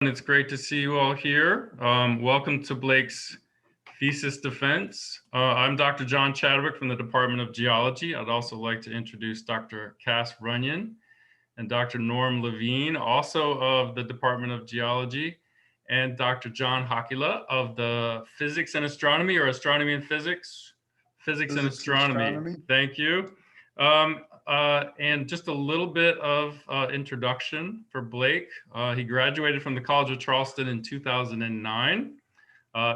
It's great to see you all here. Welcome to Blake's thesis defense. I'm Dr. John Chadwick from the Department of Geology. I'd also like to introduce Dr. Cass Runyon and Dr. Norm Levine, also of the Department of Geology, and Dr. John Hakkila of the Physics and Astronomy, or Astronomy and Physics? Physics and Astronomy. Thank you. And just a little bit of introduction for Blake. He graduated from the College of Charleston in 2009,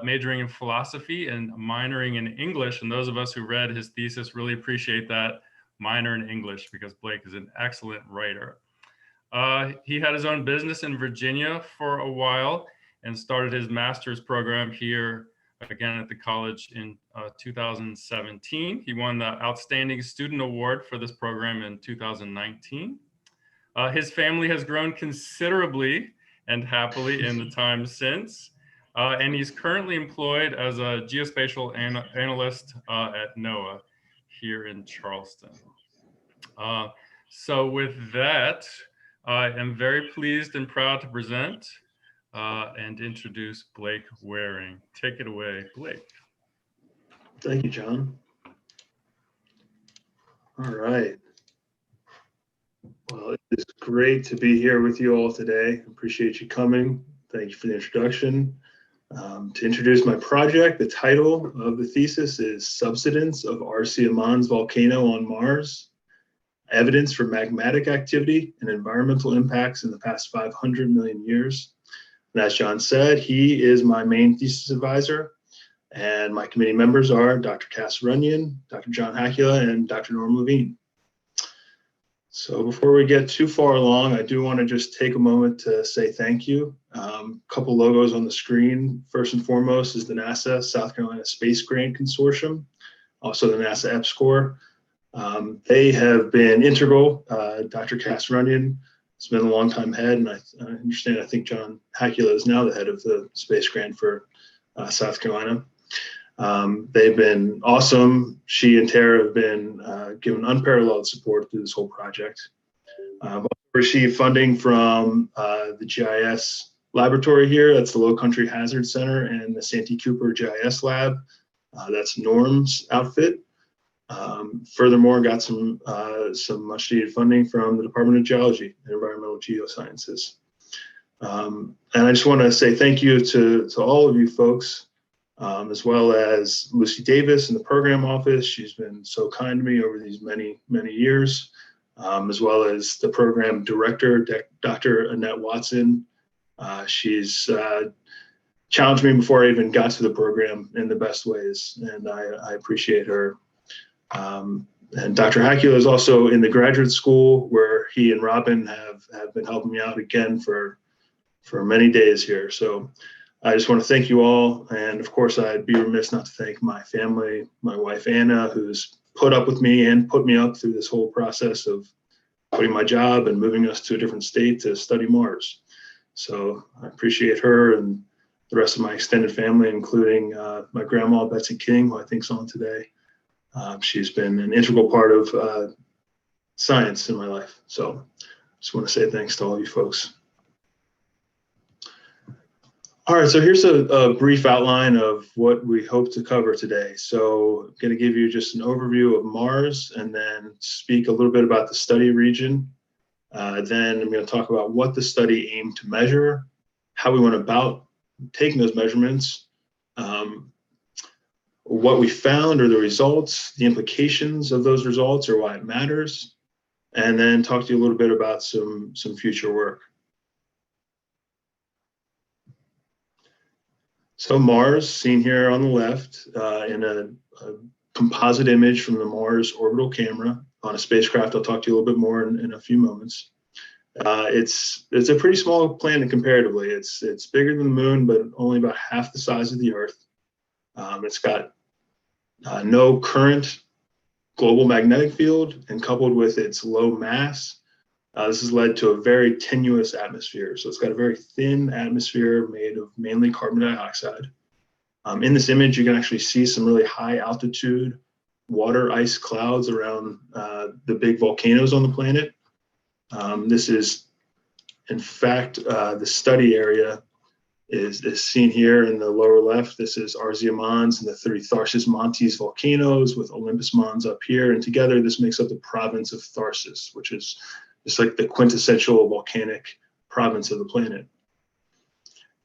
majoring in philosophy and minoring in English. And those of us who read his thesis really appreciate that minor in English because Blake is an excellent writer. He had his own business in Virginia for a while and started his master's program here again at the college in 2017. He won the Outstanding Student Award for this program in 2019. His family has grown considerably and happily in the time since, and he's currently employed as a geospatial analyst at NOAA here in Charleston. So with that, I am very pleased and proud to present and introduce Blake Waring. Take it away, Blake. Thank you, John. All right. Well, it is great to be here with you all today. Appreciate you coming. Thank you for the introduction. To introduce my project, the title of the thesis is Subsidence of Arsia Mons Volcano on Mars, Evidence for Magmatic Activity and Environmental Impacts in the Past 500 Million Years. And as John said, he is my main thesis advisor, and my committee members are Dr. Cass Runyon, Dr. John Hakkila, and Dr. Norm Levine. So before we get too far along, I do want to just take a moment to say thank you. A couple logos on the screen. First and foremost is the NASA South Carolina Space Grant Consortium, also the NASA EPSCoR. They have been integral. Dr. Cass Runyon has been a long-time head, and I understand, I think John Hakkila is now the head of the Space Grant for South Carolina. They've been awesome. She and Tara have been given unparalleled support through this whole project. I've received funding from the GIS laboratory here. That's the Low Country Hazard Center and the Santee Cooper GIS lab. That's Norm's outfit. Furthermore, got some much needed funding from the Department of Geology and Environmental Geosciences. And I just want to say thank you to all of you folks, as well as Lucy Davis in the program office. She's been so kind to me over these many years, as well as the program director, Dr. Annette Watson. She's challenged me before I even got to the program in the best ways, and I appreciate her. And Dr. Hakkila is also in the graduate school, where he and Robin have been helping me out again for many days here. So I just want to thank you all. And of course, I'd be remiss not to thank my family, my wife, Anna, who's put up with me and put me up through this whole process of quitting my job and moving us to a different state to study Mars. So I appreciate her and the rest of my extended family, including my grandma, Betsy King, who I think's on today. She's been an integral part of science in my life. So I just want to say thanks to all you folks. All right, so here's a brief outline of what we hope to cover today. So I'm going to give you just an overview of Mars and then speak a little bit about the study region. Then I'm going to talk about what the study aimed to measure, how we went about taking those measurements, what we found or the results, the implications of those results or why it matters, and then talk to you a little bit about some future work. So Mars, seen here on the left, in a composite image from the Mars orbital camera on a spacecraft. I'll talk to you a little bit more in a few moments. It's a pretty small planet comparatively. It's bigger than the moon, but only about half the size of the Earth. It's got no current global magnetic field, and coupled with its low mass, this has led to a very tenuous atmosphere. So it's got a very thin atmosphere made of mainly carbon dioxide. In this image, you can actually see some really high altitude water ice clouds around the big volcanoes on the planet. This is In fact, the study area is seen here in the lower left. This is Arsia Mons and the three Tharsis Montes volcanoes with Olympus Mons up here. And together this makes up the province of Tharsis, which is just like the quintessential volcanic province of the planet.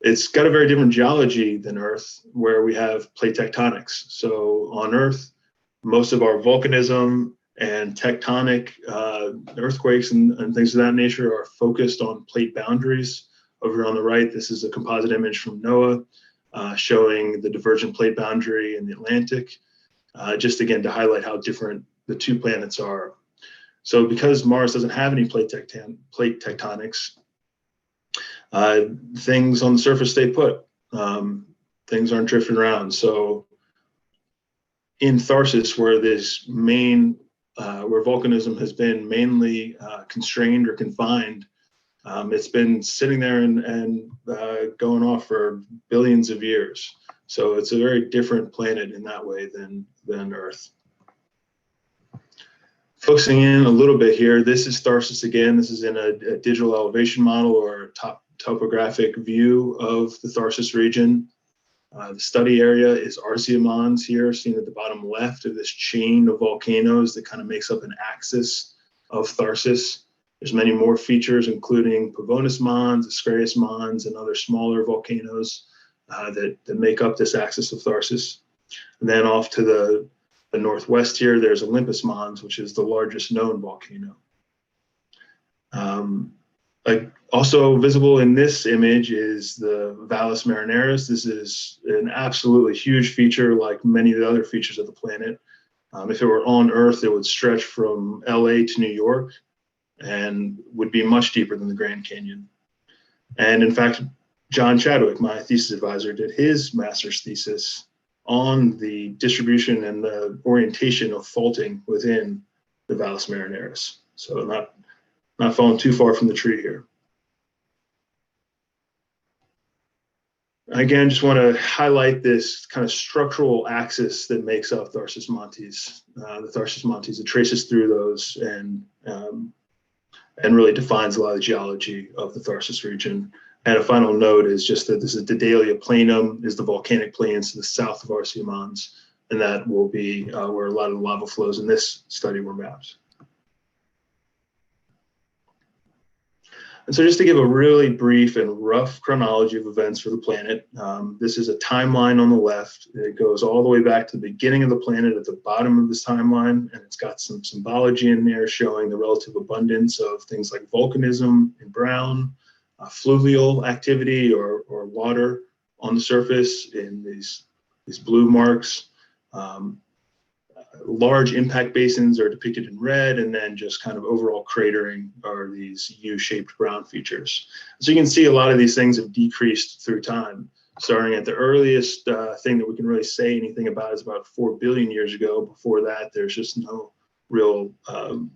It's got a very different geology than Earth, where we have plate tectonics. So on Earth, most of our volcanism and tectonic earthquakes and things of that nature are focused on plate boundaries. Over on the right, this is a composite image from NOAA showing the divergent plate boundary in the Atlantic, just again to highlight how different the two planets are. So because Mars doesn't have any plate tectonics, things on the surface stay put. Things aren't drifting around. So in Tharsis, where this where volcanism has been mainly constrained or confined, it's been sitting there and going off for billions of years. So it's a very different planet in that way than Earth. Focusing in a little bit here, this is Tharsis again. This is in a digital elevation model or a topographic view of the Tharsis region. The study area is Arsia Mons here, seen at the bottom left of this chain of volcanoes that kind of makes up an axis of Tharsis. There's many more features, including Pavonis Mons, Ascarius Mons, and other smaller volcanoes that make up this axis of Tharsis. And then off to the northwest here, there's Olympus Mons, which is the largest known volcano. Also visible in this image is the Valles Marineris. This is an absolutely huge feature, like many of the other features of the planet. If it were on Earth, it would stretch from LA to New York and would be much deeper than the Grand Canyon. And in fact, John Chadwick, my thesis advisor, did his master's thesis on the distribution and the orientation of faulting within the Valles Marineris. So not falling too far from the tree here. Again, just want to highlight this kind of structural axis that makes up Tharsis Montes. The Tharsis Montes, it traces through those and really defines a lot of the geology of the Tharsis region. And a final note is just that this is Dedalia Planum, is the volcanic plains to the south of Arsia Mons, and that will be where a lot of the lava flows in this study were mapped. And so just to give a really brief and rough chronology of events for the planet, this is a timeline on the left. It goes all the way back to the beginning of the planet at the bottom of this timeline, and it's got some symbology in there showing the relative abundance of things like volcanism in brown, fluvial activity or water on the surface in these blue marks. Large impact basins are depicted in red, and then just kind of overall cratering are these U-shaped brown features. So you can see a lot of these things have decreased through time. Starting at the earliest thing that we can really say anything about is about 4 billion years ago. Before that, there's just no real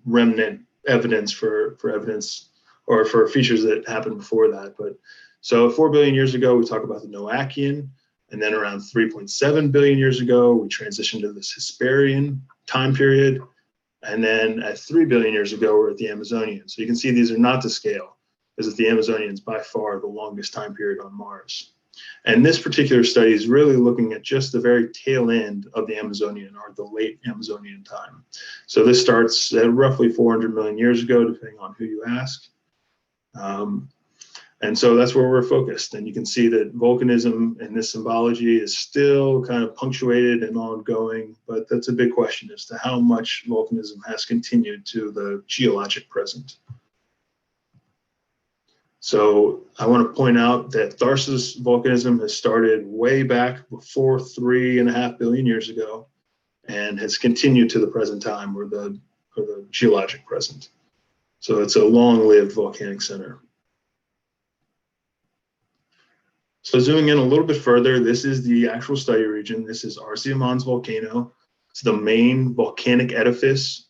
remnant evidence for evidence or for features that happened before that. But so 4 billion years ago, we talk about the Noachian. And then around 3.7 billion years ago, we transitioned to this Hesperian time period. And then at 3 billion years ago, we're at the Amazonian. So you can see these are not to scale, because the Amazonian is by far the longest time period on Mars. And this particular study is really looking at just the very tail end of the Amazonian, or the late Amazonian time. So this starts at roughly 400 million years ago, depending on who you ask. And so that's where we're focused. And you can see that volcanism in this symbology is still kind of punctuated and ongoing, but that's a big question as to how much volcanism has continued to the geologic present. So I want to point out that Tharsis volcanism has started way back before 3.5 billion years ago and has continued to the present time, or the geologic present. So it's a long-lived volcanic center. So zooming in a little bit further, this is the actual study region. This is Arsia Mons volcano. It's the main volcanic edifice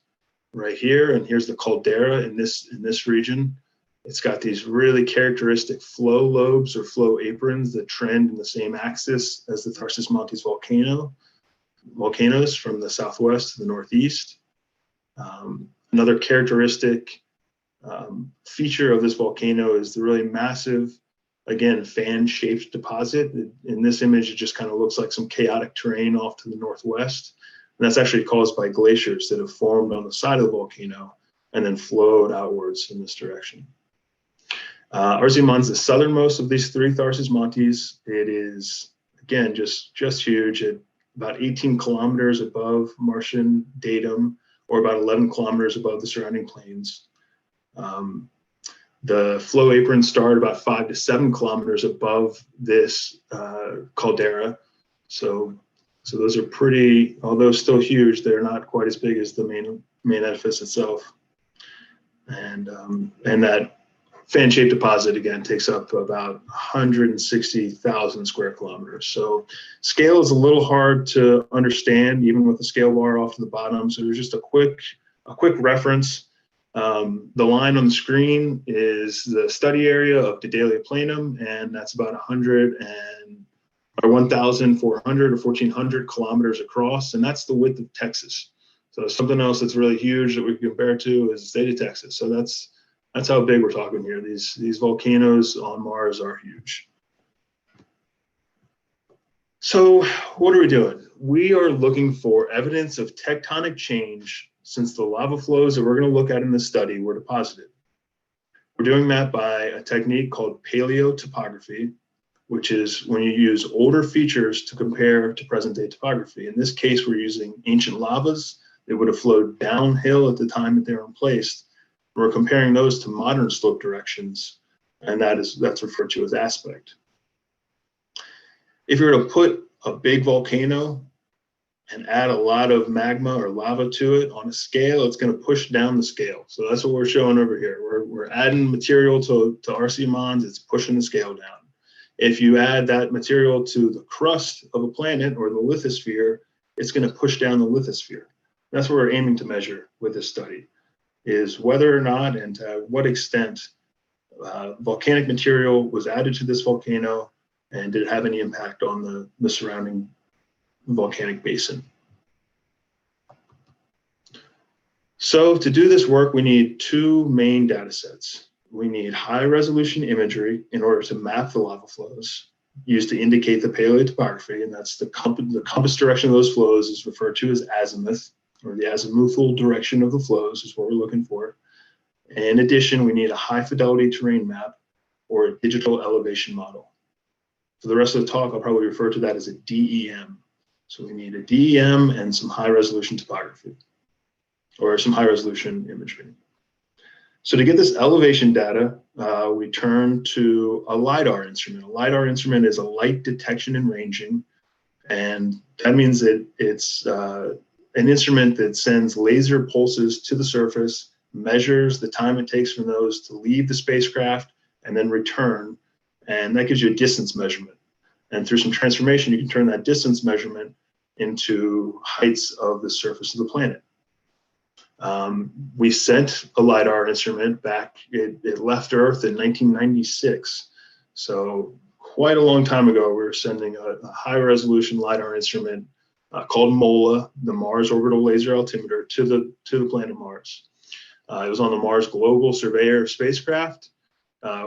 right here, and here's the caldera in this region. It's got these really characteristic flow lobes or flow aprons that trend in the same axis as the Tharsis Montes volcanoes from the southwest to the northeast. Another characteristic feature of this volcano is the really massive, again, fan-shaped deposit. In this image, it just kind of looks like some chaotic terrain off to the northwest. And that's actually caused by glaciers that have formed on the side of the volcano and then flowed outwards in this direction. Arsia Mons is the southernmost of these three Tharsis Montes. It is, again, just huge at about 18 kilometers above Martian datum, or about 11 kilometers above the surrounding plains. The flow apron started about 5 to 7 kilometers above this caldera. So those are pretty, although still huge, they're not quite as big as the main edifice itself. And that fan-shaped deposit, again, takes up about 160,000 square kilometers. So scale is a little hard to understand, even with the scale bar off to the bottom. So there's just a quick reference. The line on the screen is the study area of Daedalus Planum, and that's about 1,400 or 1,400 kilometers across, and that's the width of Texas. So something else that's really huge that we can compare to is the state of Texas. So that's how big we're talking here. These volcanoes on Mars are huge. So what are we doing? We are looking for evidence of tectonic change since the lava flows that we're going to look at in this study were deposited. We're doing that by a technique called paleotopography, which is when you use older features to compare to present day topography. In this case, we're using ancient lavas that would have flowed downhill at the time that they were emplaced. We're comparing those to modern slope directions, and that's referred to as aspect. If you were to put a big volcano and add a lot of magma or lava to it on a scale, it's going to push down the scale. So that's what we're showing over here. We're adding material to Arsia Mons, it's pushing the scale down. If you add that material to the crust of a planet or the lithosphere, it's going to push down the lithosphere. That's what we're aiming to measure with this study, is whether or not and to what extent volcanic material was added to this volcano, and did it have any impact on the surrounding volcanic basin. So to do this work, we need two main data sets. We need high resolution imagery in order to map the lava flows used to indicate the paleotopography, and that's the compass direction of those flows is referred to as azimuth, or the azimuthal direction of the flows is what we're looking for. In addition, we need a high fidelity terrain map or a digital elevation model. For the rest of the talk, I'll probably refer to that as a DEM. So we need a DEM and some high resolution topography, or some high resolution imagery. So to get this elevation data, we turn to a LiDAR instrument. A LiDAR instrument is a light detection and ranging, and that means that it's an instrument that sends laser pulses to the surface, measures the time it takes for those to leave the spacecraft and then return, and that gives you a distance measurement. And through some transformation, you can turn that distance measurement into heights of the surface of the planet. We sent a LiDAR instrument back, it left Earth in 1996. So quite a long time ago, we were sending a high resolution LiDAR instrument called MOLA, the Mars Orbital Laser Altimeter, to the planet Mars. It was on the Mars Global Surveyor spacecraft,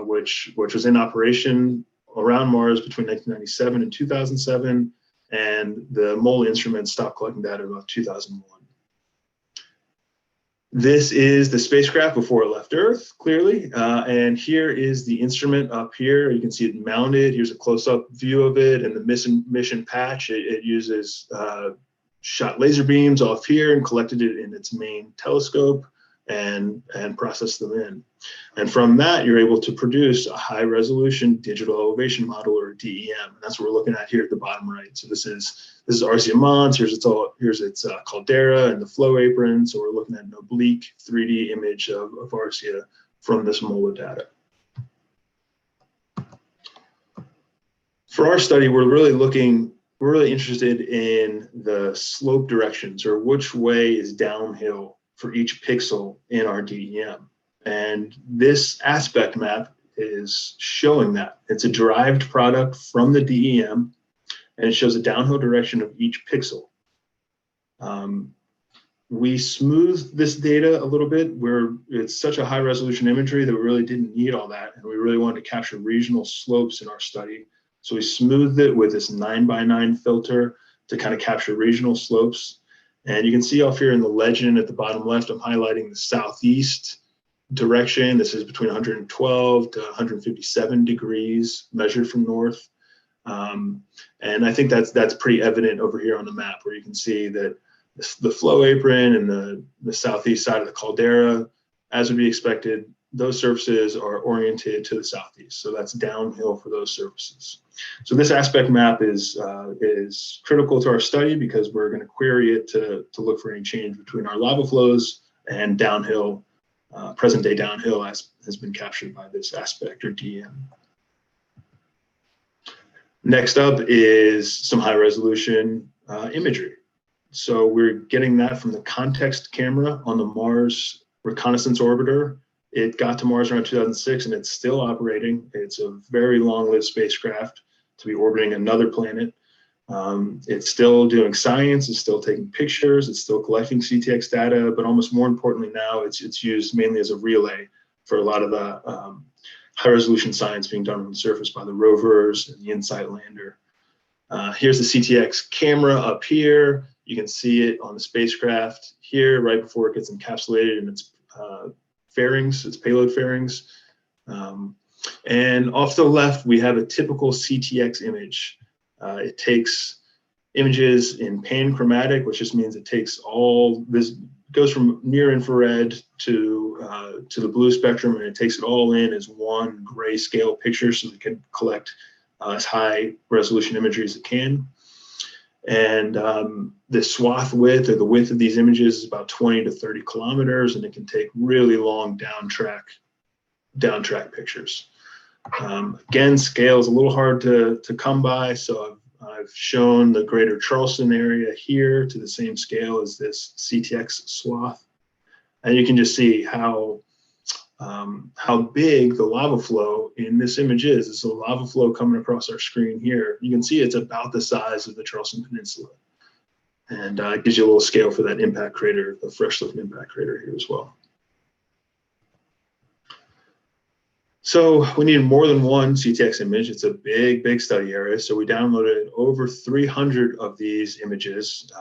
which was in operation around Mars between 1997 and 2007, and the MOLA instrument stopped collecting data about 2001. This is the spacecraft before it left Earth, clearly, and here is the instrument up here. You can see it mounted. Here's a close-up view of it, and the mission patch. It uses shot laser beams off here and collected it in its main telescope and processed them in. And from that, you're able to produce a high-resolution digital elevation model, or DEM. And that's what we're looking at here at the bottom right. So this is Arsia Mons. Here's its caldera and the flow apron. So we're looking at an oblique 3D image of Arsia from this MOLA data. For our study, we're really interested in the slope directions, or which way is downhill for each pixel in our DEM. And this aspect map is showing that. It's a derived product from the DEM, and it shows a downhill direction of each pixel. We smoothed this data a little bit where it's such a high resolution imagery that we really didn't need all that. And we really wanted to capture regional slopes in our study. So we smoothed it with this 9x9 filter to kind of capture regional slopes. And you can see off here in the legend at the bottom left, I'm highlighting the southeast direction. This is between 112 to 157 degrees measured from north. And I think that's pretty evident over here on the map, where you can see that the flow apron and the southeast side of the caldera, as would be expected, those surfaces are oriented to the southeast. So that's downhill for those surfaces. So this aspect map is critical to our study because we're going to query it to look for any change between our lava flows and downhill, present day downhill, as has been captured by this aspect, or DM. Next up is some high resolution imagery. So we're getting that from the context camera on the Mars Reconnaissance Orbiter. It got to Mars around 2006 and it's still operating. It's a very long-lived spacecraft to be orbiting another planet. It's still doing science, it's still taking pictures, it's still collecting CTX data, but almost more importantly now, it's used mainly as a relay for a lot of the high-resolution science being done on the surface by the rovers and the InSight lander. Here's the CTX camera up here. You can see it on the spacecraft here right before it gets encapsulated in its fairings, its payload fairings. And off to the left, we have a typical CTX image. It takes images in panchromatic, which just means it takes all this, goes from near infrared to the blue spectrum, and it takes it all in as one grayscale picture so it can collect as high resolution imagery as it can. And the swath width, or the width of these images, is about 20 to 30 kilometers, and it can take really long down track pictures. Again, scale is a little hard to come by, so I've shown the greater Charleston area here to the same scale as this CTX swath. And you can just see how big the lava flow in this image is. It's a lava flow coming across our screen here. You can see it's about the size of the Charleston Peninsula. And it gives you a little scale for that impact crater, the fresh-looking impact crater here as well. So we needed more than one CTX image. It's a big study area. So we downloaded over 300 of these images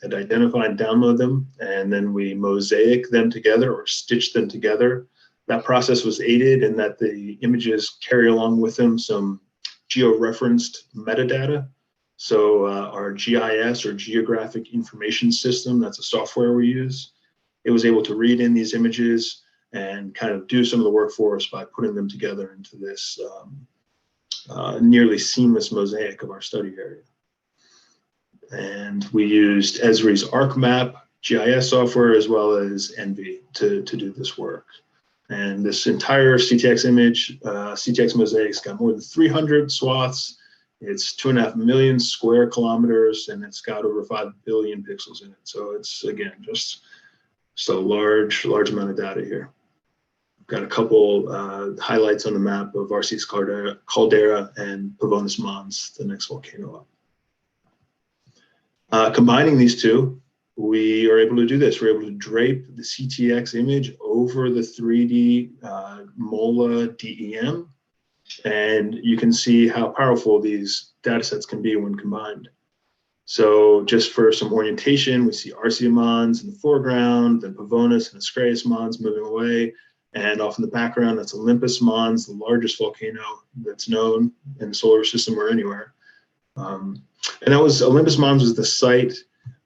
and identify and download them. And then we mosaic them together, or stitch them together. That process was aided in that the images carry along with them some georeferenced metadata. So our GIS, or Geographic Information System, that's a software we use. It was able to read in these images and kind of do some of the work for us by putting them together into this nearly seamless mosaic of our study area. And we used Esri's ArcMap GIS software as well as Envy to do this work. And this entire CTX image, CTX mosaic's got more than 300 swaths. It's 2.5 million square kilometers, and it's got over 5 billion pixels in it. So it's, again, just a large amount of data here. Got a couple highlights on the map of Arsia's caldera and Pavonis Mons, the next volcano up. Combining these two, we are able to do this. We're able to drape the CTX image over the 3D MOLA DEM, and you can see how powerful these data sets can be when combined. So just for some orientation, we see Arsia Mons in the foreground, then Pavonis and Ascraeus Mons moving away, and off in the background, that's Olympus Mons, the largest volcano that's known in the solar system or anywhere. And that was, Olympus Mons was the site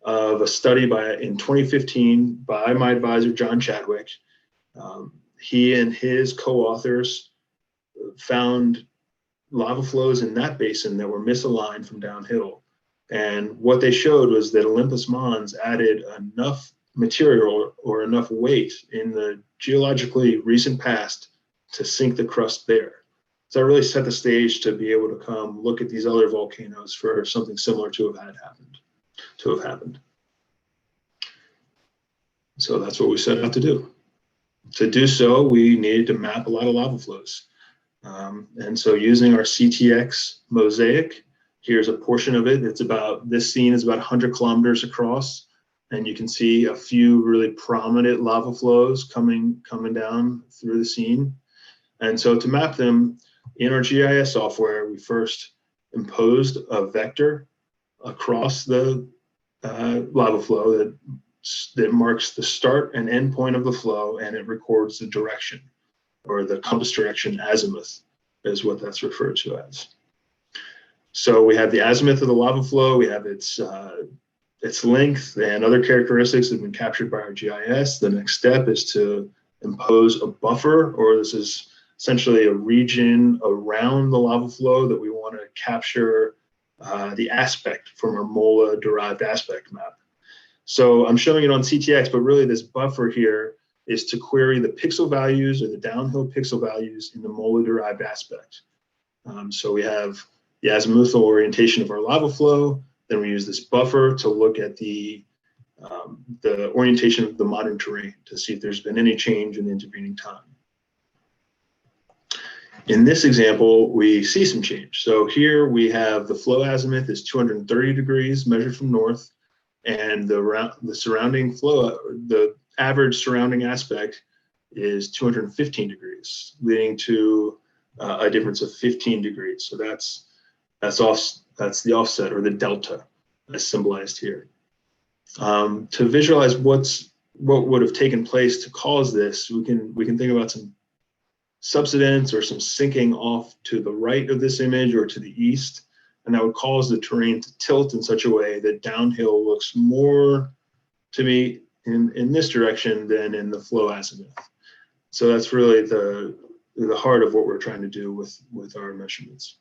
of a study in 2015 by my advisor, John Chadwick. He and his co-authors found lava flows in that basin that were misaligned from downhill. And what they showed was that Olympus Mons added enough material or enough weight in the geologically recent past to sink the crust there. So that really set the stage to be able to come look at these other volcanoes for something similar to have happened. So that's what we set out to do. To do so, we needed to map a lot of lava flows. And so using our CTX mosaic, here's a portion of it. It's about, this scene is about 100 kilometers across. And you can see a few really prominent lava flows coming down through the scene. And so to map them in our GIS software, we first imposed a vector across the lava flow that marks the start and end point of the flow, and it records the direction, or the compass direction azimuth is what that's referred to as. So we have the azimuth of the lava flow, we have its length and other characteristics that have been captured by our GIS. The next step is to impose a buffer, or this is essentially a region around the lava flow that we want to capture the aspect from our MOLA-derived aspect map. So I'm showing it on CTX, but really this buffer here is to query the pixel values, or the downhill pixel values, in the MOLA-derived aspect. So we have the azimuthal orientation of our lava flow. Then we use this buffer to look at the orientation of the modern terrain to see if there's been any change in the intervening time. In this example, we see some change. So here we have the flow azimuth is 230 degrees measured from north, and the surrounding flow, the average surrounding aspect, is 215 degrees, leading to a difference of 15 degrees. So that's the offset, or the delta, as symbolized here. To visualize what would have taken place to cause this, we can think about some subsidence or some sinking off to the right of this image or to the east, and that would cause the terrain to tilt in such a way that downhill looks more to me in this direction than in the flow azimuth. So that's really the heart of what we're trying to do with our measurements.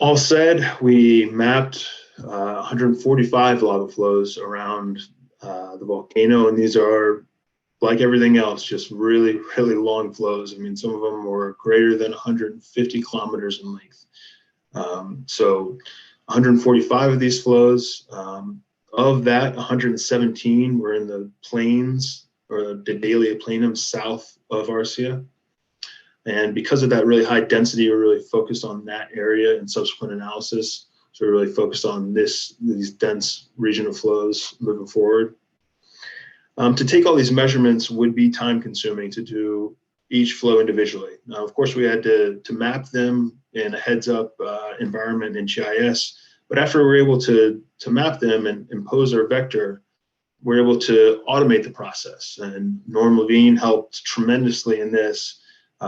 All said, we mapped 145 lava flows around the volcano, and these are, like everything else, just really, really long flows. I mean, some of them were greater than 150 kilometers in length. So 145 of these flows, of that, 117 were in the plains, or the Dedalia Planum south of Arsia. And because of that really high density, we're really focused on that area in subsequent analysis. So we're really focused on these dense regional flows moving forward. To take all these measurements would be time consuming to do each flow individually. Now, of course, we had to map them in a heads up environment in GIS, but after we were able to map them and impose our vector, we're able to automate the process. And Norm Levine helped tremendously in this,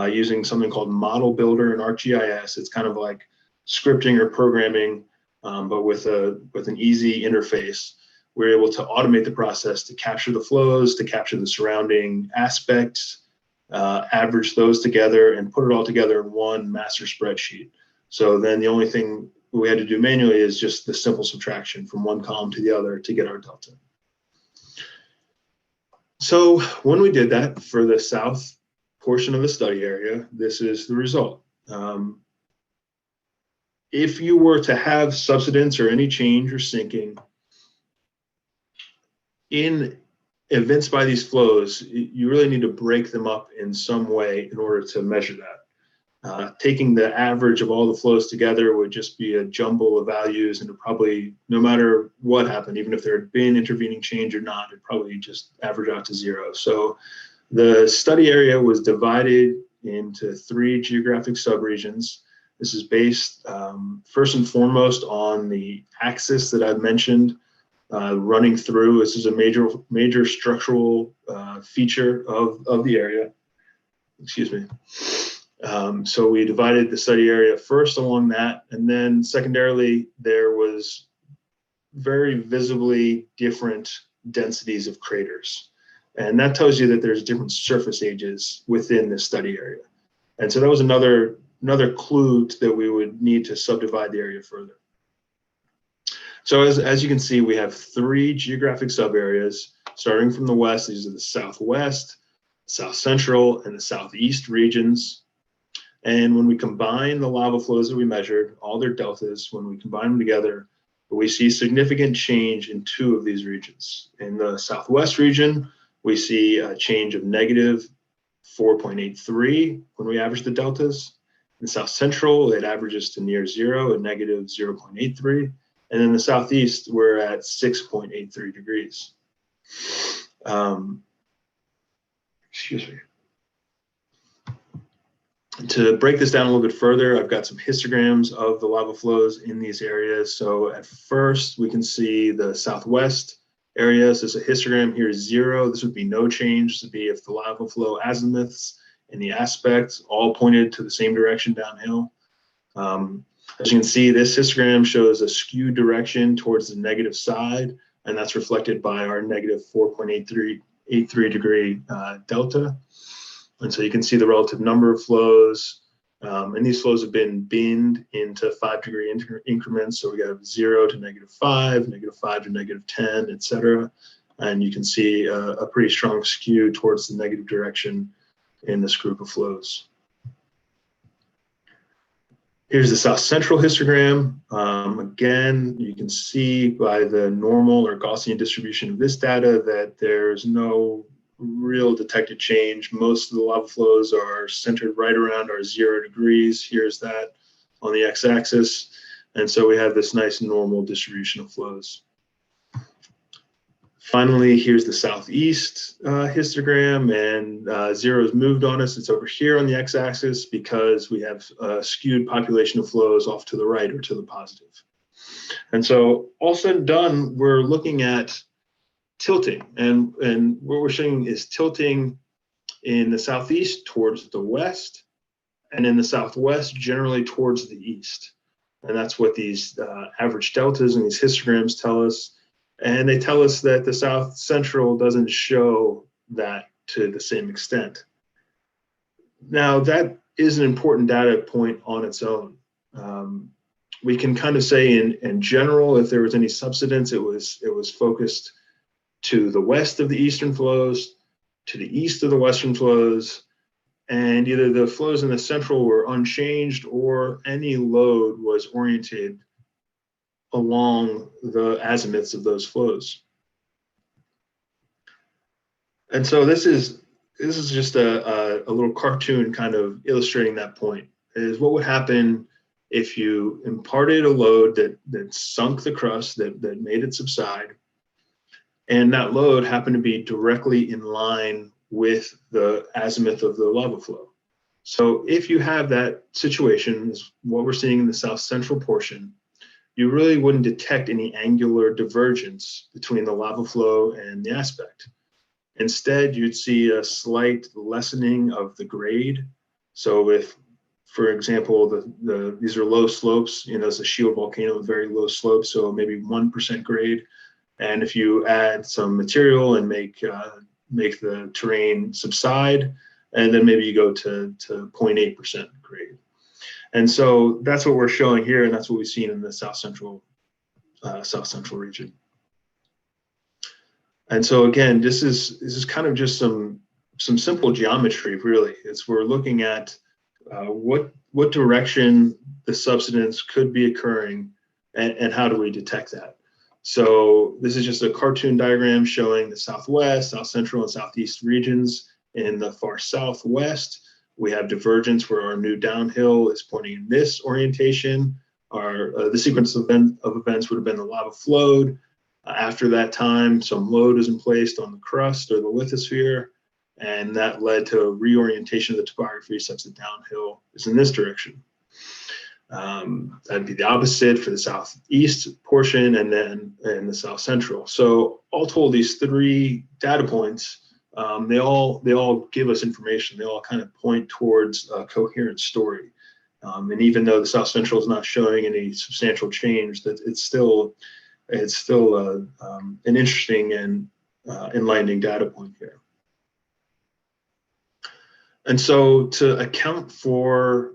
using something called Model Builder in ArcGIS. It's kind of like scripting or programming, but with an easy interface. We're able to automate the process to capture the flows, to capture the surrounding aspects, average those together, and put it all together in one master spreadsheet. So then the only thing we had to do manually is just the simple subtraction from one column to the other to get our delta. So when we did that for the south portion of the study area, this is the result. If you were to have subsidence or any change or sinking in events by these flows, you really need to break them up in some way in order to measure that. Taking the average of all the flows together would just be a jumble of values, and it probably, no matter what happened, even if there had been intervening change or not, it'd probably just average out to zero. So the study area was divided into 3 geographic subregions. This is based first and foremost on the axis that I've mentioned running through. This is a major structural feature of the area. Excuse me. So we divided the study area first along that, and then secondarily, there was very visibly different densities of craters. And that tells you that there's different surface ages within the study area. And so that was another clue that we would need to subdivide the area further. So as you can see, we have 3 geographic subareas starting from the west. These are the southwest, south central, and the southeast regions. And when we combine the lava flows that we measured, all their deltas, when we combine them together, we see significant change in 2 of these regions. In the southwest region, we see a change of negative 4.83 when we average the deltas. In the south central, it averages to near zero at negative 0.83. And in the southeast, we're at 6.83 degrees. Excuse me. To break this down a little bit further, I've got some histograms of the lava flows in these areas. So at first, we can see the southwest area. So it's a histogram here is 0. This would be no change. This would be if the lava flow azimuths and the aspects all pointed to the same direction downhill. As you can see, this histogram shows a skewed direction towards the negative side, and that's reflected by our negative 4.83 degree delta. And so you can see the relative number of flows, and these flows have been binned into 5-degree increments. So we got 0 to -5, -5 to -10, et cetera. And you can see a pretty strong skew towards the negative direction in this group of flows. Here's the south central histogram. Again, you can see by the normal or Gaussian distribution of this data that there's no real detected change. Most of the lava flows are centered right around our 0 degrees. Here's that on the x-axis. And so we have this nice normal distribution of flows. Finally, here's the southeast histogram, and 0 is moved on us. It's over here on the x-axis because we have a skewed population of flows off to the right or to the positive. And so all said and done, we're looking at tilting, and what we're showing is tilting in the southeast towards the west, and in the southwest generally towards the east. And that's what these average deltas and these histograms tell us. And they tell us that the south central doesn't show that to the same extent. Now, that is an important data point on its own. We can kind of say in general, if there was any subsidence, it was focused to the west of the eastern flows, to the east of the western flows, and either the flows in the central were unchanged or any load was oriented along the azimuths of those flows. And so this is just a little cartoon kind of illustrating that point, is what would happen if you imparted a load that sunk the crust, that made it subside, and that load happened to be directly in line with the azimuth of the lava flow. So if you have that situation, is what we're seeing in the south central portion, you really wouldn't detect any angular divergence between the lava flow and the aspect. Instead, you'd see a slight lessening of the grade. So if, for example, these are low slopes, it's a shield volcano with very low slopes, so maybe 1% grade. And if you add some material and make the terrain subside, and then maybe you go to 0.8% grade. And so that's what we're showing here, and that's what we've seen in the south central region. And so again, this is kind of just some simple geometry, really. We're looking at what direction the subsidence could be occurring, and how do we detect that. So this is just a cartoon diagram showing the southwest, south central, and southeast regions. In the far southwest, we have divergence where our new downhill is pointing in this orientation. The sequence of events would have been the lava flowed. After that time, some load is placed on the crust or the lithosphere, and that led to a reorientation of the topography such that downhill is in this direction. That'd be the opposite for the southeast portion, and then in the south central. So all told, these 3 data points, they all give us information. They all kind of point towards a coherent story. And even though the south central is not showing any substantial change, that it's still an interesting and enlightening data point here. And so to account for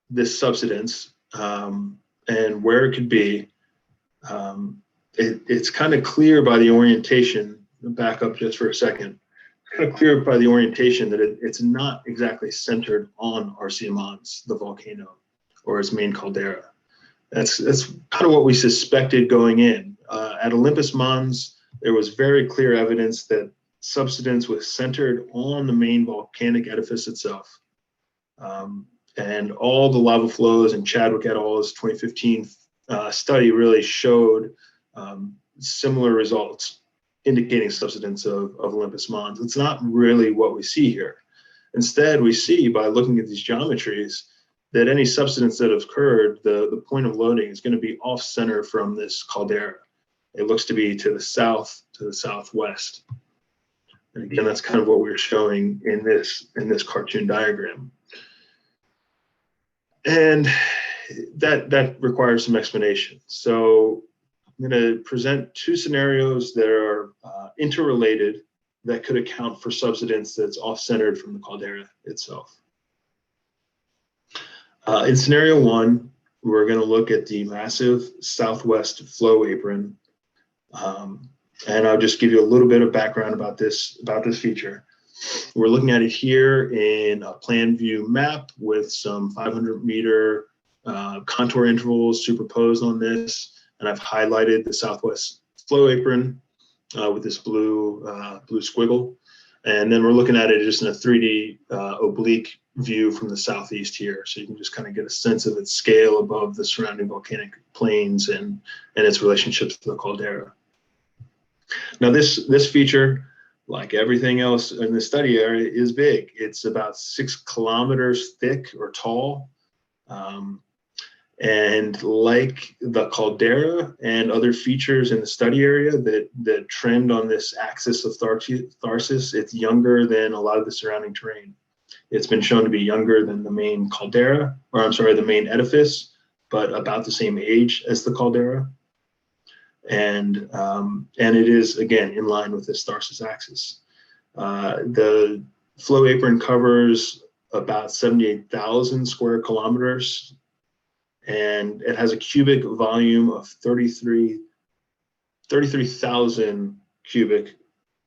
this subsidence and where it could be, it's kind of clear by the orientation. Back up just for a second. It's kind of clear by the orientation that it's not exactly centered on Arsia Mons, the volcano, or its main caldera. That's kind of what we suspected going in. At Olympus Mons, there was very clear evidence that subsidence was centered on the main volcanic edifice itself. And all the lava flows and Chadwick et al.'s 2015 study really showed similar results, indicating subsidence of Olympus Mons. It's not really what we see here. Instead, we see by looking at these geometries that any subsidence that has occurred, the point of loading is going to be off center from this caldera. It looks to be to the south, to the southwest. And again, that's kind of what we're showing in this cartoon diagram. And that requires some explanation. So I'm going to present two scenarios that are interrelated that could account for subsidence that's off-centered from the caldera itself. In scenario one, we're going to look at the massive southwest flow apron. And I'll just give you a little bit of background about this feature. We're looking at it here in a plan view map with some 500-meter contour intervals superposed on this. And I've highlighted the southwest flow apron with this blue squiggle. And then we're looking at it just in a 3D oblique view from the southeast here. So you can just kind of get a sense of its scale above the surrounding volcanic plains and its relationships to the caldera. Now this feature, like everything else in the study area, is big. It's about 6 kilometers thick or tall. And like the caldera and other features in the study area that trend on this axis of Tharsis, it's younger than a lot of the surrounding terrain. It's been shown to be younger than the main caldera, or I'm sorry, the main edifice, but about the same age as the caldera. And it is, again, in line with this Tharsis axis. The flow apron covers about 78,000 square kilometers, and it has a cubic volume of 33,000 cubic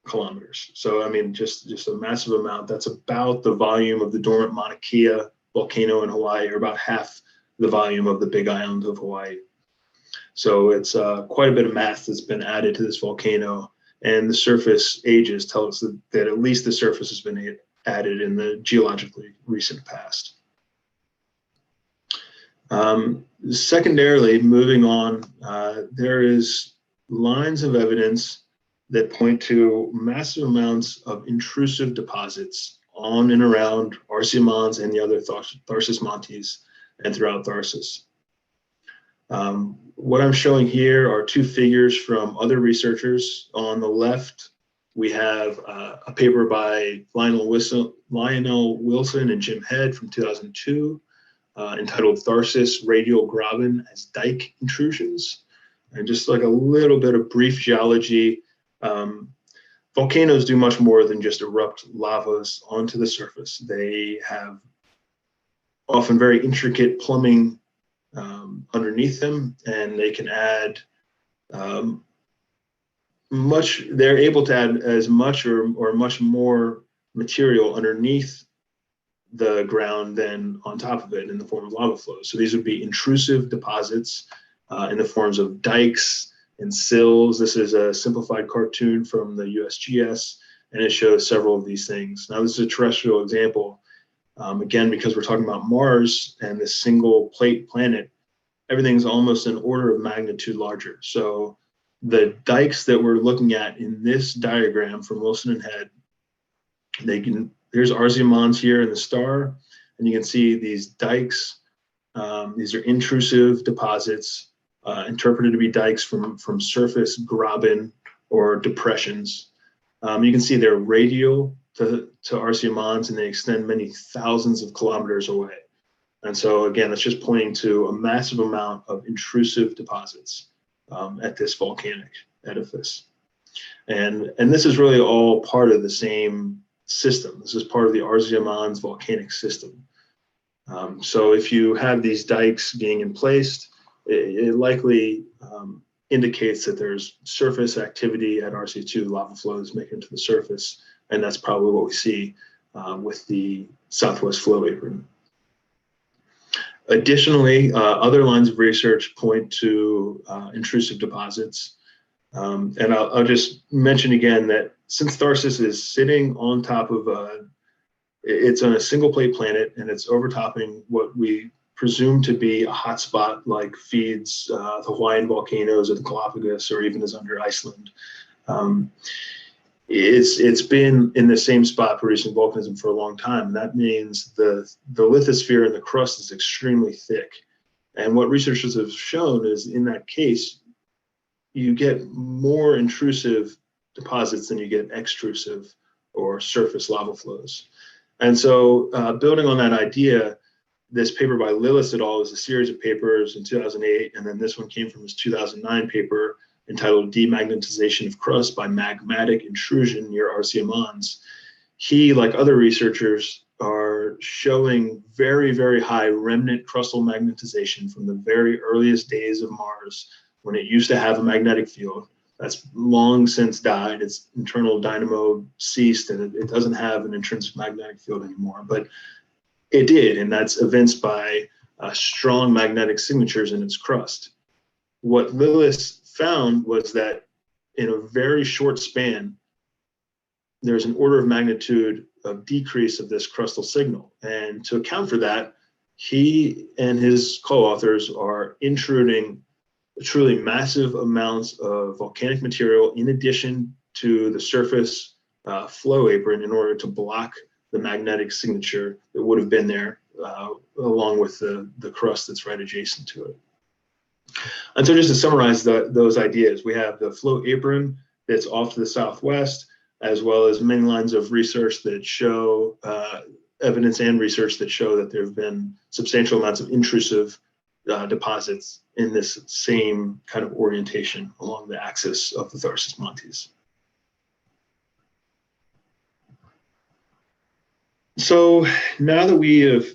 kilometers. So, I mean, just a massive amount. That's about the volume of the dormant Mauna Kea volcano in Hawaii, or about half the volume of the Big Island of Hawaii. So it's quite a bit of mass that's been added to this volcano, and the surface ages tell us that at least the surface has been added in the geologically recent past. Secondarily, moving on, there is lines of evidence that point to massive amounts of intrusive deposits on and around Arsia Mons and the other Tharsis Montes and throughout Tharsis. What I'm showing here are two figures from other researchers. On the left, we have a paper by Lionel Wilson and Jim Head from 2002 entitled Tharsis Radial Graben as Dike Intrusions. And just like a little bit of brief geology, volcanoes do much more than just erupt lavas onto the surface. They have often very intricate plumbing underneath them, and they can add they're able to add as much or much more material underneath the ground than on top of it in the form of lava flows. So these would be intrusive deposits in the forms of dikes and sills. This is a simplified cartoon from the USGS, and it shows several of these things. Now, this is a terrestrial example. Again, because we're talking about Mars and this single plate planet, everything's almost an order of magnitude larger. So the dikes that we're looking at in this diagram from Wilson and Head, there's Arsia Mons here in the star, and you can see these dikes. These are intrusive deposits interpreted to be dikes from surface graben or depressions. You can see they're radial to Arsia Mons, and they extend many thousands of kilometers away. And so again, that's just pointing to a massive amount of intrusive deposits at this volcanic edifice. And this is really all part of the same system. This is part of the Arsia Mons volcanic system. So if you have these dikes being in place, it likely indicates that there's surface activity at RC2, lava flows making it to the surface, and that's probably what we see with the southwest flow apron. Additionally, other lines of research point to intrusive deposits. And I'll just mention again that since Tharsis is sitting on top of It's on a single plate planet, and it's overtopping what we presumed to be a hotspot, like feeds the Hawaiian volcanoes or the Galapagos, or even is under Iceland. It's been in the same spot producing volcanism for a long time. And that means the lithosphere in the crust is extremely thick. And what researchers have shown is, in that case, you get more intrusive deposits than you get extrusive or surface lava flows. And so building on that idea, this paper by Lillis et al. Is a series of papers in 2008, and then this one came from his 2009 paper entitled Demagnetization of Crust by Magmatic Intrusion near Arsia Mons. He, like other researchers, are showing very, very high remnant crustal magnetization from the very earliest days of Mars, when it used to have a magnetic field. That's long since died. Its internal dynamo ceased, and it doesn't have an intrinsic magnetic field anymore. But it did, and that's evinced by strong magnetic signatures in its crust. What Lillis found was that in a very short span, there's an order of magnitude of decrease of this crustal signal. And to account for that, he and his co-authors are intruding truly massive amounts of volcanic material in addition to the surface flow apron, in order to block the magnetic signature that would have been there along with the crust that's right adjacent to it. And so just to summarize those ideas, we have the flow apron that's off to the southwest, as well as many lines of research that show evidence and research that show that there have been substantial amounts of intrusive deposits in this same kind of orientation along the axis of the Tharsis Montes. So now that we have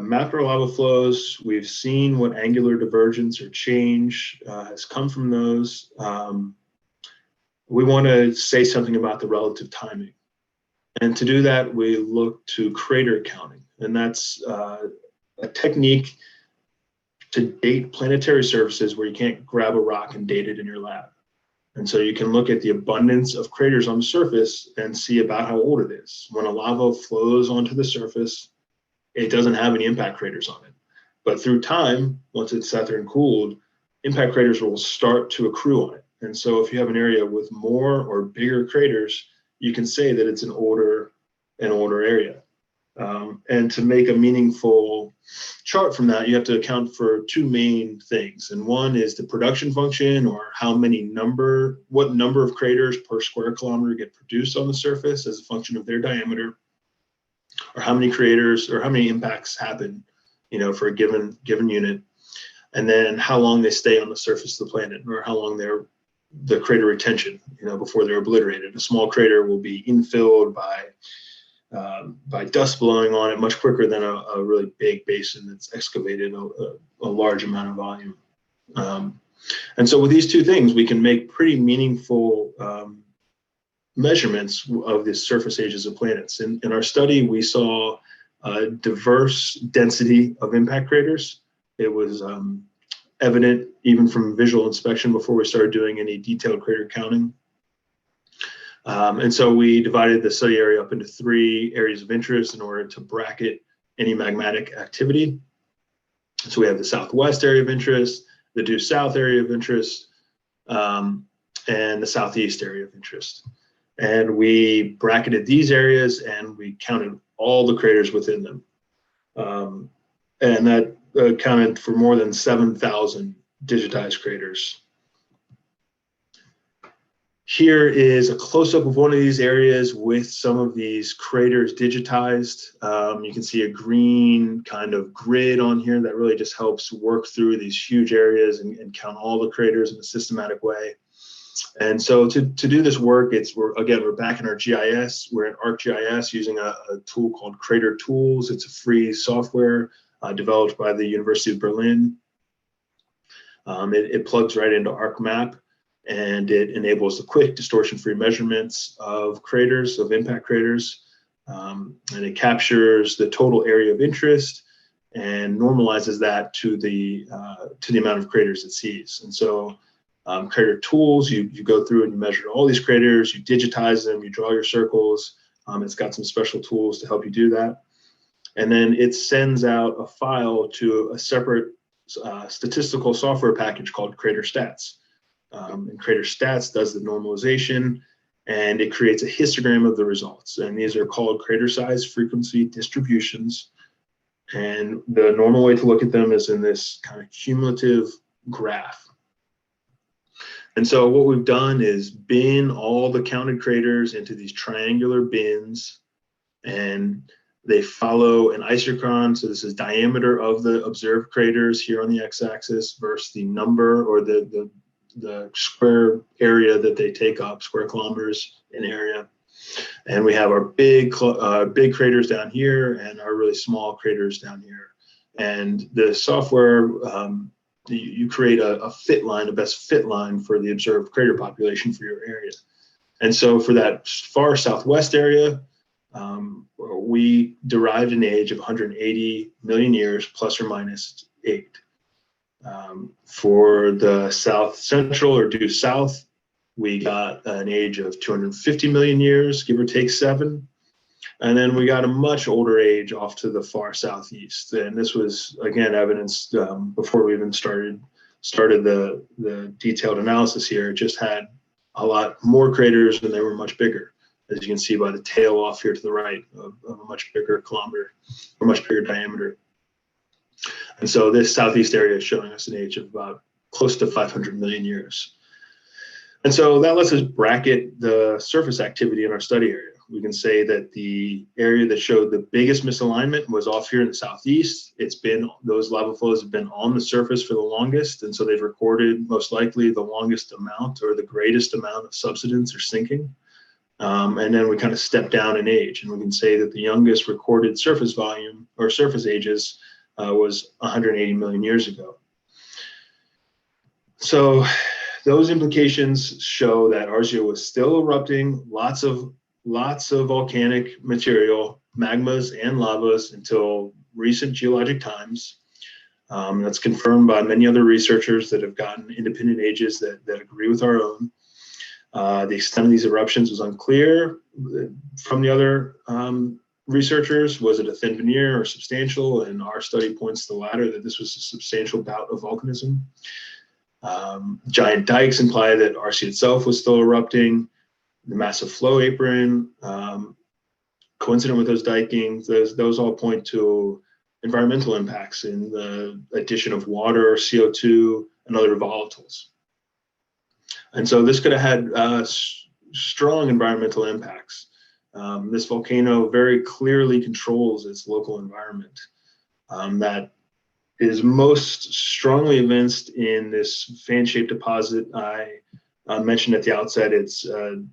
mapped our lava flows, we've seen what angular divergence or change has come from those. We want to say something about the relative timing. And to do that, we look to crater counting. And that's a technique to date planetary surfaces where you can't grab a rock and date it in your lab. And so you can look at the abundance of craters on the surface and see about how old it is. When a lava flows onto the surface, it doesn't have any impact craters on it. But through time, once it's sat there and cooled, impact craters will start to accrue on it. And so if you have an area with more or bigger craters, you can say that it's an older area. And to make a meaningful chart from that, you have to account for two main things. And one is the production function, or what number of craters per square kilometer get produced on the surface as a function of their diameter, or how many craters or how many impacts happen, for a given unit. And then how long they stay on the surface of the planet, or how long the crater retention, before they're obliterated. A small crater will be infilled by dust blowing on it much quicker than a really big basin that's excavated a large amount of volume. And so with these two things, we can make pretty meaningful measurements of the surface ages of planets. In our study, we saw a diverse density of impact craters. It was evident even from visual inspection before we started doing any detailed crater counting. And so we divided the study area up into 3 areas of interest in order to bracket any magmatic activity. So we have the southwest area of interest, the due south area of interest, and the southeast area of interest. And we bracketed these areas and we counted all the craters within them. And that accounted for more than 7,000 digitized craters. Here is a close-up of one of these areas with some of these craters digitized. You can see a green kind of grid on here that really just helps work through these huge areas and count all the craters in a systematic way. And so to do this work, we're back in our GIS. We're in ArcGIS using a tool called Crater Tools. It's a free software developed by the University of Berlin. It plugs right into ArcMap, and it enables the quick distortion-free measurements of craters, of impact craters. And it captures the total area of interest and normalizes that to the amount of craters it sees. And so Crater Tools, you go through and you measure all these craters, you digitize them, you draw your circles, It's got some special tools to help you do that. And then it sends out a file to a separate statistical software package called Crater Stats. And Crater Stats does the normalization, and it creates a histogram of the results. And these are called crater size frequency distributions. And the normal way to look at them is in this kind of cumulative graph. And so what we've done is bin all the counted craters into these triangular bins, and they follow an isochron. So this is diameter of the observed craters here on the x-axis versus the number or the square area that they take up, square kilometers in area. And we have our big craters down here and our really small craters down here. And the software, you create a fit line, a best fit line for the observed crater population for your area. And so for that far southwest area, we derived an age of 180 million years plus or minus 8. For the south central or due south, we got an age of 250 million years, give or take 7. And then we got a much older age off to the far southeast. And this was, again, evidenced before we even started the detailed analysis here. It just had a lot more craters and they were much bigger, as you can see by the tail off here to the right of a much bigger kilometer or much bigger diameter. And so this southeast area is showing us an age of about close to 500 million years. And so that lets us bracket the surface activity in our study area. We can say that the area that showed the biggest misalignment was off here in the southeast. Those lava flows have been on the surface for the longest, and so they've recorded most likely the longest amount or the greatest amount of subsidence or sinking. And then we kind of step down in age, and we can say that the youngest recorded surface volume or surface ages was 180 million years ago. So those implications show that Arsia was still erupting, lots of volcanic material, magmas and lavas until recent geologic times. That's confirmed by many other researchers that have gotten independent ages that agree with our own. The extent of these eruptions was unclear from the other researchers. Was it a thin veneer or substantial? And our study points to the latter, that this was a substantial bout of volcanism. Giant dikes imply that Arsia itself was still erupting. The massive flow apron, coincident with those dikings, those all point to environmental impacts in the addition of water, CO2, and other volatiles. And so this could have had strong environmental impacts. This volcano very clearly controls its local environment. That is most strongly evinced in this fan-shaped deposit I mentioned at the outset. It's an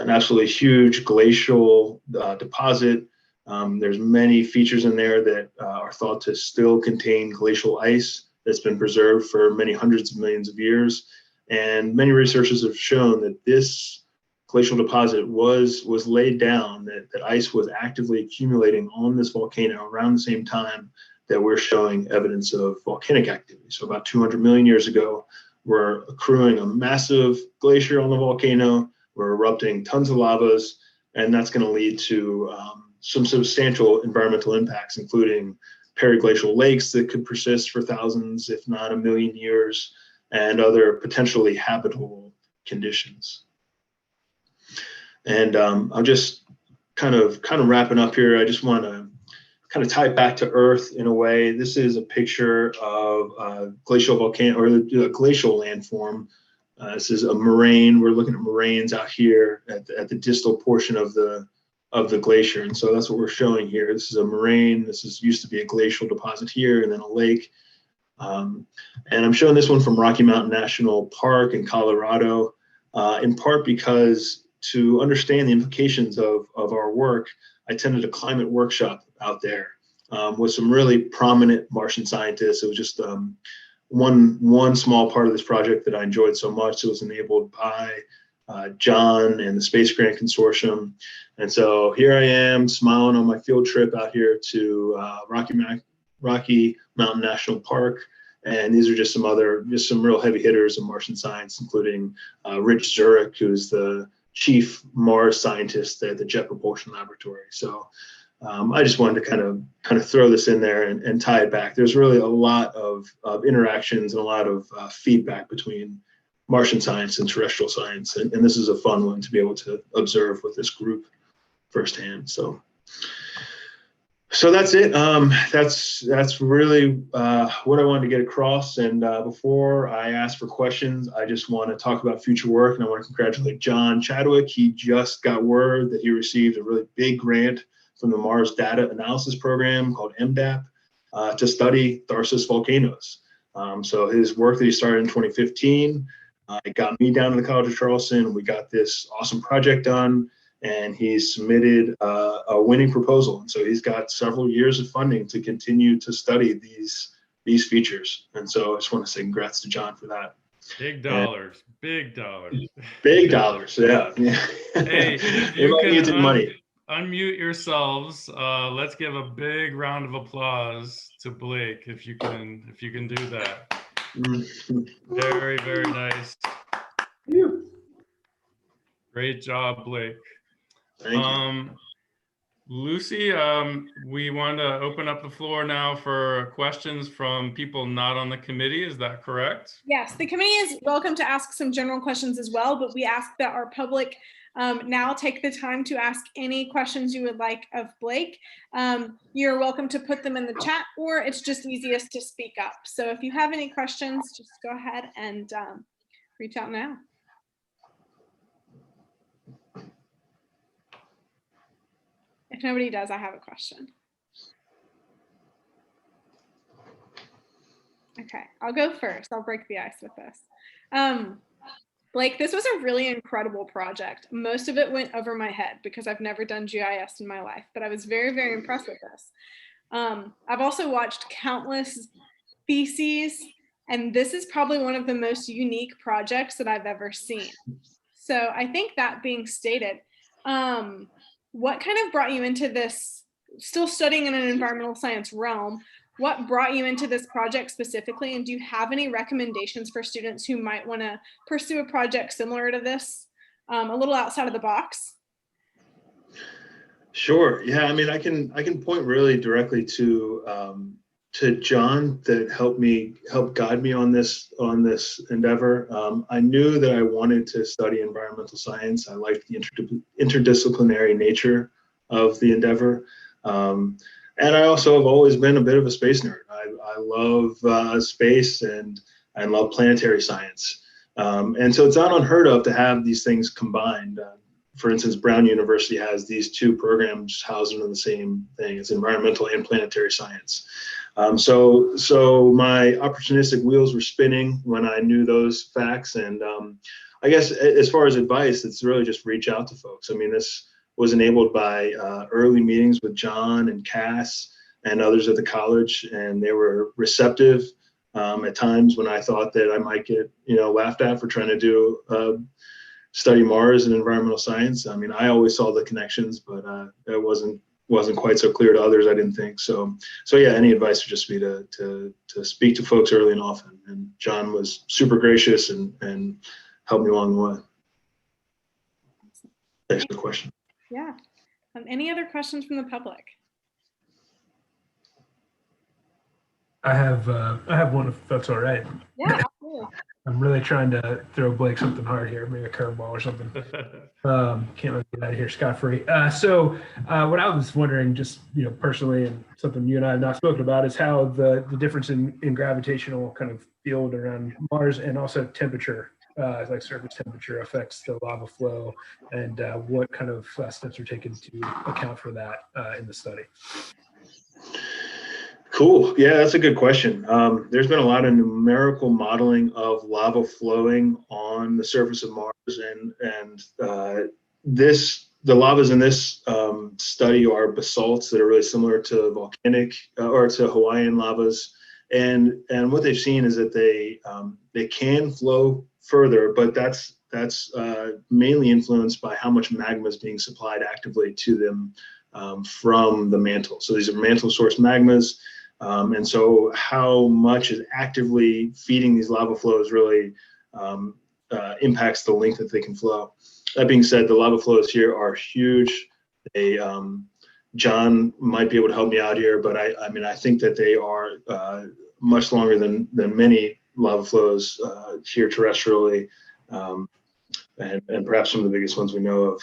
absolutely huge glacial deposit. There's many features in there that are thought to still contain glacial ice that's been preserved for many hundreds of millions of years. And many researchers have shown that this glacial deposit was laid down, that ice was actively accumulating on this volcano around the same time that we're showing evidence of volcanic activity. So about 200 million years ago, we're accruing a massive glacier on the volcano. We're erupting tons of lavas, and that's going to lead to some substantial environmental impacts, including periglacial lakes that could persist for thousands, if not a million years, and other potentially habitable conditions. And I'm just kind of wrapping up here. I just want to kind of tie it back to Earth in a way. This is a picture of a glacial volcano or the glacial landform. This is a moraine. We're looking at moraines out here at the distal portion of the glacier, and so that's what we're showing here. This is a moraine. This used to be a glacial deposit here, and then a lake. And I'm showing this one from Rocky Mountain National Park in Colorado, in part because to understand the implications of our work, I attended a climate workshop out there with some really prominent Martian scientists. It was just one small part of this project that I enjoyed so much. It was enabled by John and the Space Grant Consortium. And so here I am smiling on my field trip out here to Rocky Mountain National Park. And these are just some real heavy hitters in Martian science, including Rich Zurich, who's the chief Mars scientists at the Jet Propulsion Laboratory. So I just wanted to kind of throw this in there and tie it back. There's really a lot of interactions and a lot of feedback between Martian science and terrestrial science, and this is a fun one to be able to observe with this group firsthand. So that's it. That's really what I wanted to get across. And before I ask for questions, I just want to talk about future work, and I want to congratulate John Chadwick. He just got word that he received a really big grant from the Mars Data Analysis Program called MDAP to study Tharsis volcanoes. So his work that he started in 2015, it got me down to the College of Charleston. We got this awesome project done, and he submitted a winning proposal. And so he's got several years of funding to continue to study these features. And so I just want to say congrats to John for that. Big dollars, big dollars. Big dollars, yeah. Hey, if you might need some money. Unmute yourselves. Let's give a big round of applause to Blake if you can do that. Very, very nice. Great job, Blake. Thank you. Lucy, we want to open up the floor now for questions from people not on the committee. Is that correct? Yes, the committee is welcome to ask some general questions as well, but we ask that our public now take the time to ask any questions you would like of Blake. You're welcome to put them in the chat, or it's just easiest to speak up. So if you have any questions, just go ahead and reach out now. If nobody does, I have a question. Okay, I'll go first. I'll break the ice with this. Blake, this was a really incredible project. Most of it went over my head because I've never done GIS in my life, but I was very, very impressed with this. I've also watched countless theses, and this is probably one of the most unique projects that I've ever seen. So I think that being stated, what kind of brought you into this, still studying in an environmental science realm, what brought you into this project specifically? And do you have any recommendations for students who might want to pursue a project similar to this, a little outside of the box? Sure. Yeah. I mean, I can point really directly to John that helped guide me on this endeavor. I knew that I wanted to study environmental science. I liked the interdisciplinary nature of the endeavor. And I also have always been a bit of a space nerd. I love space and I love planetary science. And so it's not unheard of to have these things combined. For instance, Brown University has these two programs housed under the same thing. It's environmental and planetary science. So my opportunistic wheels were spinning when I knew those facts. And I guess as far as advice, it's really just reach out to folks. I mean, this was enabled by early meetings with John and Cass and others at the college, and they were receptive at times when I thought that I might get laughed at for trying to do study Mars and environmental science. I mean, I always saw the connections, but that wasn't quite so clear to others, I didn't think. So yeah, any advice would just be to speak to folks early and often. And John was super gracious and helped me along the way. Thanks for the question. Yeah. Any other questions from the public? I have one, if that's all right. Yeah, absolutely. I'm really trying to throw Blake something hard here, maybe a curveball or something. Can't let me get out of here scot-free. So what I was wondering, just personally, and something you and I have not spoken about, is how the difference in gravitational kind of field around Mars and also temperature, like surface temperature, affects the lava flow, and what kind of steps are taken to account for that in the study. Cool. Yeah, that's a good question. There's been a lot of numerical modeling of lava flowing on the surface of Mars, and the lavas in this study are basalts that are really similar to volcanic or to Hawaiian lavas, and what they've seen is that they can flow further, but that's mainly influenced by how much magma is being supplied actively to them from the mantle. So these are mantle source magmas. And so how much is actively feeding these lava flows really impacts the length that they can flow. That being said, the lava flows here are huge. They, John might be able to help me out here, but I mean, I think that they are much longer than many lava flows here terrestrially, and perhaps some of the biggest ones we know of.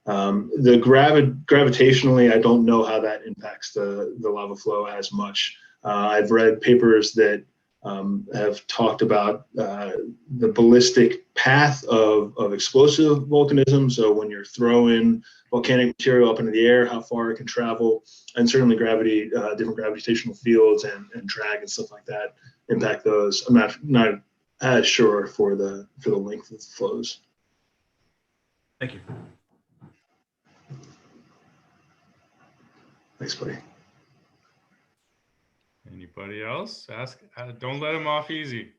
Gravitationally, I don't know how that impacts the lava flow as much. I've read papers that have talked about the ballistic path of explosive volcanism. So when you're throwing volcanic material up into the air, how far it can travel, and certainly gravity, different gravitational fields and drag and stuff like that impact those. I'm not as sure for the length of the flows. Thank you. Thanks, buddy. Anybody else? Ask. Don't let him off easy.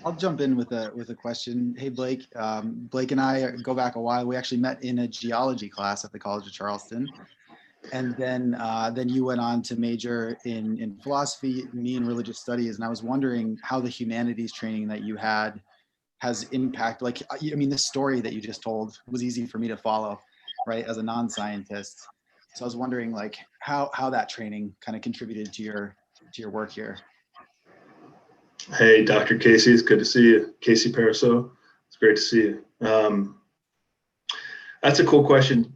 I'll jump in with a question. Hey, Blake. Blake and I go back a while. We actually met in a geology class at the College of Charleston, and then you went on to major in philosophy, me in religious studies. And I was wondering how the humanities training that you had has impacted. Like, I mean, this story that you just told was easy for me to follow, right, as a non-scientist. So I was wondering, like, how that training kind of contributed to your work here. Hey, Dr. Casey, it's good to see you. Casey Paraso, it's great to see you. That's a cool question,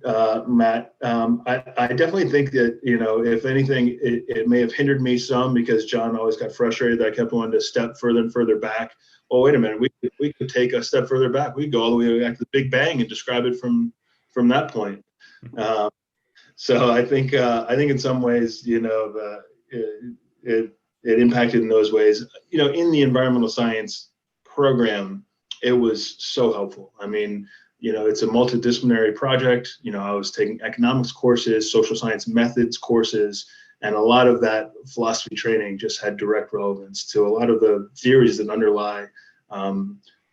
Matt. I definitely think that, you know, if anything, it may have hindered me some because John always got frustrated that I kept wanting to step further and further back. Well, wait a minute, we could take a step further back. We could go all the way back to the Big Bang and describe it from that point. So I think in some ways, you know, it impacted in those ways. You know, in the environmental science program, it was so helpful. I mean, you know, it's a multidisciplinary project. You know, I was taking economics courses, social science methods courses, and a lot of that philosophy training just had direct relevance to a lot of the theories that underlie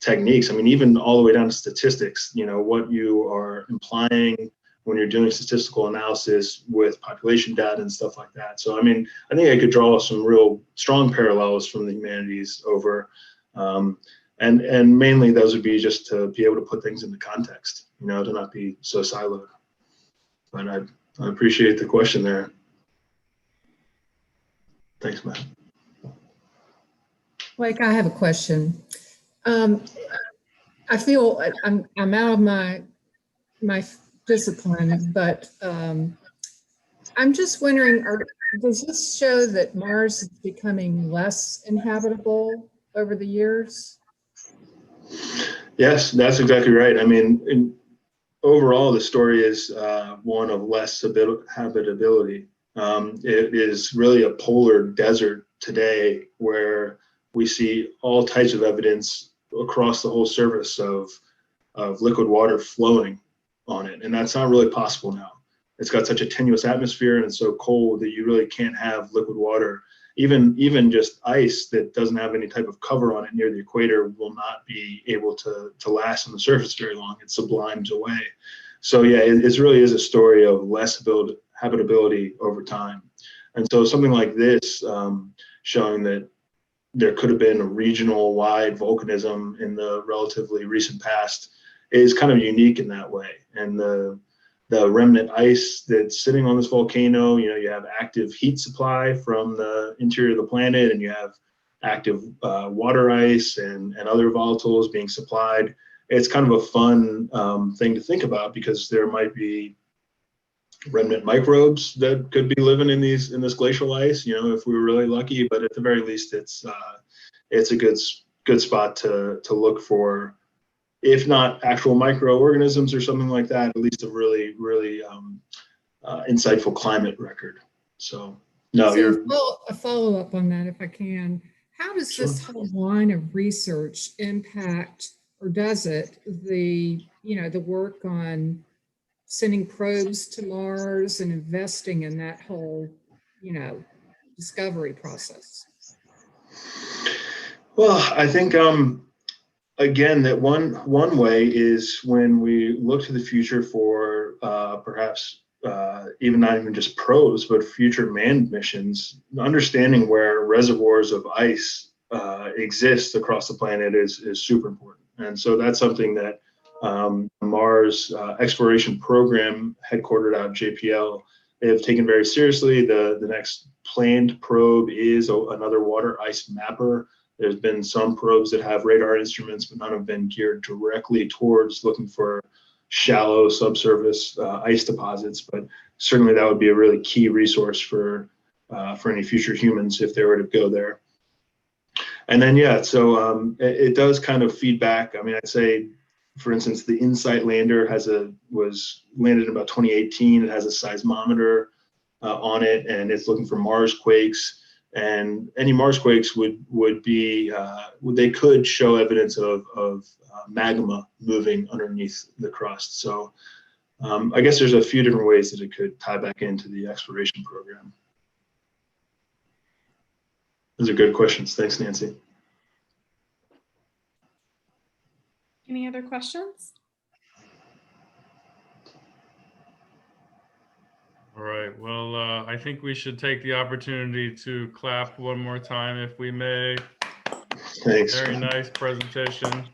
techniques. I mean, even all the way down to statistics, you know, what you are implying when you're doing statistical analysis with population data and stuff like that. So, I mean, I think I could draw some real strong parallels from the humanities over, and mainly those would be just to be able to put things into context, you know, to not be so siloed. But I appreciate the question there. Thanks, Matt. Blake, I have a question. I feel I'm out of my discipline, but I'm just wondering, does this show that Mars is becoming less inhabitable over the years? Yes, that's exactly right. I mean, overall, the story is one of less habitability. It is really a polar desert today where we see all types of evidence across the whole surface of liquid water flowing on it. And that's not really possible now. It's got such a tenuous atmosphere and it's so cold that you really can't have liquid water. Even just ice that doesn't have any type of cover on it near the equator will not be able to last on the surface very long. It sublimes away. So yeah, it really is a story of less habitability over time. And so something like this, showing that there could have been a regional wide volcanism in the relatively recent past, is kind of unique in that way. And the remnant ice that's sitting on this volcano, you know, you have active heat supply from the interior of the planet, and you have active water ice and other volatiles being supplied. It's kind of a fun thing to think about because there might be remnant microbes that could be living in this glacial ice, you know, if we were really lucky. But at the very least, it's a good spot to look for, if not actual microorganisms or something like that, at least a really insightful climate record. So no, a follow-up on that, if I can. How does this whole line of research impact, or does it, the work on sending probes to Mars and investing in that whole, discovery process? Well, I think again, that one way is when we look to the future for perhaps even not even just probes, but future manned missions, understanding where reservoirs of ice exists across the planet is super important. And so that's something that Mars exploration program headquartered out of JPL, they have taken very seriously. The next planned probe is another water ice mapper. There's been some probes that have radar instruments, but none have been geared directly towards looking for shallow subsurface ice deposits. But certainly that would be a really key resource for any future humans if they were to go there. And then, yeah, so it does kind of feedback. I mean, I'd say, for instance, the InSight lander was landed in about 2018. It has a seismometer on it, and it's looking for Mars quakes. And any Mars quakes would be they could show evidence of magma moving underneath the crust. So I guess there's a few different ways that it could tie back into the exploration program. Those are good questions. Thanks, Nancy. Any other questions? All right. Well, I think we should take the opportunity to clap one more time, if we may. Thanks. Very nice presentation.